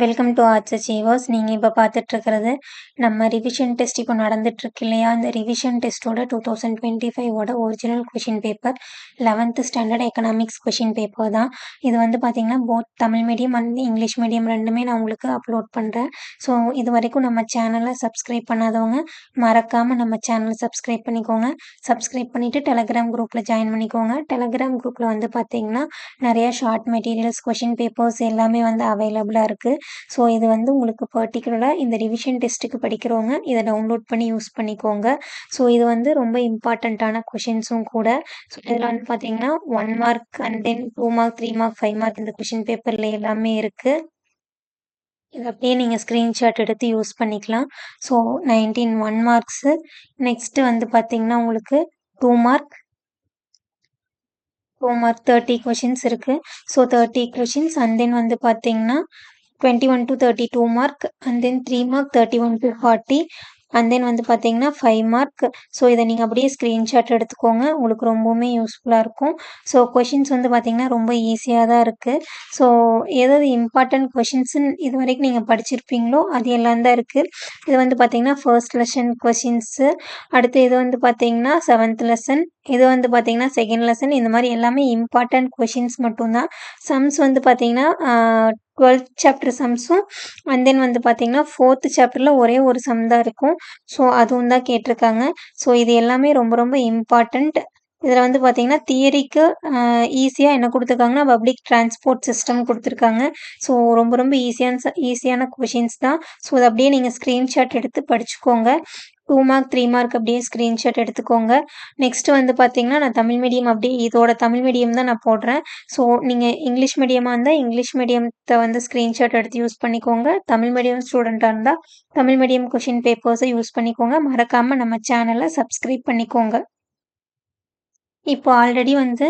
Welcome to arts achievers. நீங்கள் இப்போ பார்த்துட்ருக்கிறது நம்ம ரிவிஷன் டெஸ்ட் இப்போ நடந்துட்டுருக்கு இல்லையா? இந்த ரிவிஷன் டெஸ்ட்டோட 2025ஓட original question paper 11th standard economics question paper தான். இது வந்து பார்த்திங்கன்னா both Tamil medium and English medium ரெண்டுமே நான் உங்களுக்கு அப்லோட் பண்ணுறேன். ஸோ இது வரைக்கும் நம்ம சேனலை சப்ஸ்கிரைப் பண்ணாதவங்க மறக்காமல் நம்ம சேனலை சப்ஸ்கிரைப் பண்ணிக்கோங்க. சப்ஸ்கிரைப் பண்ணிவிட்டு டெலகிராம் குரூப்பில் ஜாயின் பண்ணிக்கோங்க. டெலகிராம் குரூப்பில் வந்து பார்த்திங்கன்னா நிறையா ஷார்ட் மெட்டீரியல்ஸ் கொஷின் பேப்பர்ஸ் எல்லாமே வந்து அவைலபிளாக இருக்குது. ஸோ இது வந்து உங்களுக்கு பர்டிகுலராக இந்த ரிவிஷன் டெஸ்ட்டுக்கு படிக்கிறவங்க இதை டவுன்லோட் பண்ணி யூஸ் பண்ணிக்கோங்க. ஸோ இது வந்து ரொம்ப இம்பார்ட்டண்ட்டான கொஷின்ஸும் கூட. ஸோ இதில் வந்து பார்த்தீங்கன்னா 1 mark and then 2 mark 3 mark 5 mark இந்த கொஷின் பேப்பரில் எல்லாமே இருக்குது. இது அப்படியே நீங்கள் ஸ்க்ரீன்ஷாட் எடுத்து யூஸ் பண்ணிக்கலாம். So 19 1 marks. நெக்ஸ்ட்டு வந்து பார்த்தீங்கன்னா உங்களுக்கு 2 மார்க் 30 கொஷின்ஸ் இருக்குது. ஸோ 30 கொஷின்ஸ் அண்ட் தென் வந்து பார்த்தீங்கன்னா 21 to 32 mark and then 3 mark 31 to 40 and then வந்து பார்த்தீங்கன்னா 5 மார்க். ஸோ இதை நீங்கள் அப்படியே ஸ்க்ரீன்ஷாட் எடுத்துக்கோங்க, உங்களுக்கு ரொம்பவுமே யூஸ்ஃபுல்லாக இருக்கும். ஸோ கொஷின்ஸ் வந்து பார்த்தீங்கன்னா ரொம்ப ஈஸியாக தான் இருக்குது. ஸோ எதாவது இம்பார்ட்டன்ட் கொஷின்ஸுன்னு இது வரைக்கும் நீங்கள் படிச்சிருப்பீங்களோ அது எல்லாம் தான் இருக்குது. இது வந்து பார்த்தீங்கன்னா ஃபர்ஸ்ட் லெசன் கொஷின்ஸு, அடுத்து இது வந்து பார்த்தீங்கன்னா 7th லெசன், இது வந்து பார்த்தீங்கன்னா செகண்ட் லெசன். இந்த மாதிரி எல்லாமே இம்பார்ட்டன்ட் கொஷின்ஸ் மட்டும்தான். சம்ஸ் வந்து பார்த்தீங்கன்னா 12th சாப்டர் சம்ஸும் அண்ட் தென் வந்து பார்த்தீங்கன்னா 4th சாப்டரில் ஒரே ஒரு சம் தான் இருக்கும். ஸோ அதுவும் தான் கேட்டிருக்காங்க. ஸோ இது எல்லாமே ரொம்ப ரொம்ப இம்பார்ட்டண்ட். இதில் வந்து பார்த்தீங்கன்னா தியரிக்கு ஈஸியாக என்ன கொடுத்துருக்காங்கன்னா பப்ளிக் டிரான்ஸ்போர்ட் சிஸ்டம் கொடுத்துருக்காங்க. ஸோ ரொம்ப ரொம்ப ஈஸியான கொஷின்ஸ் தான். ஸோ அதை அப்படியே நீங்கள் ஸ்க்ரீன்ஷாட் எடுத்து படிச்சுக்கோங்க. 2 மார்க் 3 மார்க் அப்படியே ஸ்க்ரீன்ஷாட் எடுத்துக்கோங்க. நெக்ஸ்ட்டு வந்து பார்த்தீங்கன்னா நான் தமிழ் மீடியம் அப்படியே இதோட தமிழ் மீடியம் தான் நான் போடுறேன். ஸோ நீங்கள் இங்கிலீஷ் மீடியமாக இருந்தால் இங்கிலீஷ் மீடியத்தை வந்து ஸ்க்ரீன்ஷாட் எடுத்து யூஸ் பண்ணிக்கோங்க. தமிழ் மீடியம் ஸ்டூடெண்ட்டாக இருந்தால் தமிழ் மீடியம் கொஷின் பேப்பர்ஸை யூஸ் பண்ணிக்கோங்க. மறக்காமல் நம்ம சேனலை சப்ஸ்கிரைப் பண்ணிக்கோங்க. இப்போ ஆல்ரெடி வந்து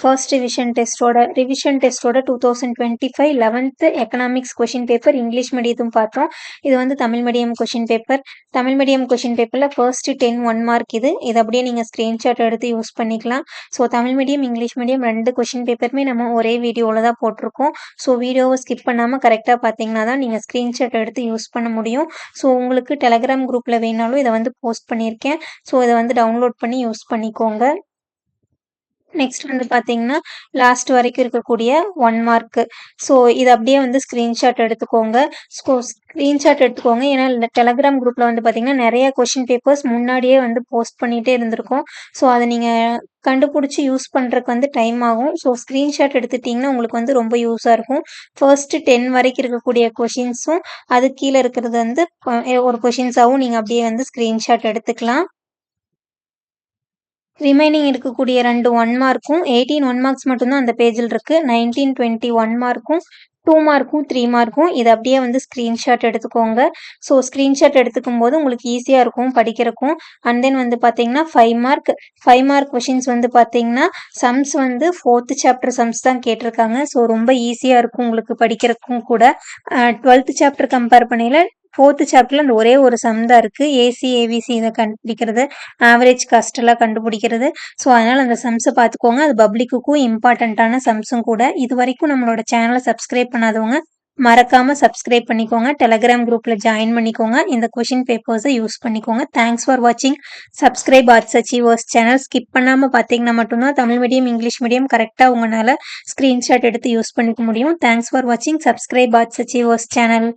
ஃபர்ஸ்ட் ரிவிஷன் டெஸ்ட்டோட 2025 11th economics question paper English மீடியத்தும் பார்த்தோம். இது வந்து Tamil medium question paper. Tamil medium question பேப்பரில் ஃபர்ஸ்ட்டு 10 1 மார்க் இது அப்படியே நீங்கள் ஸ்க்ரீன்ஷாட் எடுத்து யூஸ் பண்ணிக்கலாம். So Tamil medium English medium 2 question பேப்பருமே நம்ம ஒரே வீடியோவில் தான் போட்டிருக்கோம். ஸோ வீடியோவை ஸ்கிப் பண்ணாமல் கரெக்டாக பார்த்தீங்கன்னா தான் நீங்கள் ஸ்க்ரீன்ஷாட் எடுத்து யூஸ் பண்ண முடியும். ஸோ உங்களுக்கு டெலகிராம் குரூப்பில் வேணாலும் இதை வந்து போஸ்ட் பண்ணியிருக்கேன். ஸோ இதை வந்து டவுன்லோட் பண்ணி யூஸ் பண்ணிக்கோங்க. நெக்ஸ்ட் வந்து பார்த்தீங்கன்னா லாஸ்ட் வரைக்கும் இருக்கக்கூடிய 1 மார்க்கு. ஸோ இது அப்படியே வந்து ஸ்க்ரீன்ஷாட் எடுத்துக்கோங்க. ஏன்னா இந்த டெலகிராம் குரூப்பில் வந்து பார்த்தீங்கன்னா நிறைய கொஷின் பேப்பர்ஸ் முன்னாடியே வந்து போஸ்ட் பண்ணிகிட்டே இருந்திருக்கோம். ஸோ அதை நீங்கள் கண்டுபிடிச்சி யூஸ் பண்ணுறதுக்கு வந்து டைம் ஆகும். ஸோ ஸ்க்ரீன்ஷாட் எடுத்துட்டிங்கன்னா உங்களுக்கு வந்து ரொம்ப யூஸாக இருக்கும். ஃபர்ஸ்ட்டு 10 வரைக்கும் இருக்கக்கூடிய கொஷின்ஸும் அது கீழே இருக்கிறது வந்து ஒரு கொஷின்ஸாகவும் நீங்கள் அப்படியே வந்து ஸ்க்ரீன்ஷாட் எடுத்துக்கலாம். ரிமைனிங் இருக்கக்கூடிய 2 1 மார்க்கும் 18 1 மார்க்ஸ் மட்டும்தான் அந்த பேஜில் இருக்குது. 19 20 1 மார்க்கும் 2 மார்க்கும் 3 மார்க்கும் இதை அப்படியே வந்து ஸ்க்ரீன்ஷாட் எடுத்துக்கோங்க. ஸோ ஸ்க்ரீன்ஷாட் எடுத்துக்கும் போது உங்களுக்கு ஈஸியாக இருக்கும் படிக்கிறக்கும். அண்ட் தென் வந்து பார்த்தீங்கன்னா 5 மார்க் கொஷின்ஸ் வந்து பார்த்தீங்கன்னா சம்ஸ் வந்து 4th சாப்டர் சம்ஸ் தான் கேட்டிருக்காங்க. ஸோ ரொம்ப ஈஸியாக இருக்கும் உங்களுக்கு படிக்கிறக்கும் கூட. 12th சாப்டர் கம்பேர் பண்ணையில் 4th சாப்டரில் அந்த ஒரே ஒரு சம் தான் இருக்குது. ஏசி ஏவிசி இதை கண்டுபிடிக்கிறது, ஆவரேஜ் காஸ்ட்டெல்லாம் கண்டுபிடிக்கிறது. ஸோ அதனால் அந்த சம்ஸை பார்த்துக்கோங்க. அது பப்ளிக்குக்கும் இம்பார்ட்டண்ட்டான சம்ஸும் கூட. இது வரைக்கும் நம்மளோட சேனலை சப்ஸ்கிரைப் பண்ணாதவங்க மறக்காமல் சப்ஸ்கிரைப் பண்ணிக்கோங்க. டெலகிராம் குரூப்பில் ஜாயின் பண்ணிக்கோங்க. இந்த கொஷின் பேப்பர்ஸை யூஸ் பண்ணிக்கோங்க. தேங்க்ஸ் ஃபார் வாட்சிங். Subscribe arts achievers channel. Skip பண்ணாமல் பார்த்தீங்கன்னா மட்டும்தான் தமிழ் மீடியம் இங்கிலீஷ் மீடியம் கரெக்டாக உங்களால் ஸ்க்ரீன்ஷாட் எடுத்து யூஸ் பண்ணிக்க முடியும். தேங்க்ஸ் ஃபார் வாட்சிங். Subscribe arts achievers channel.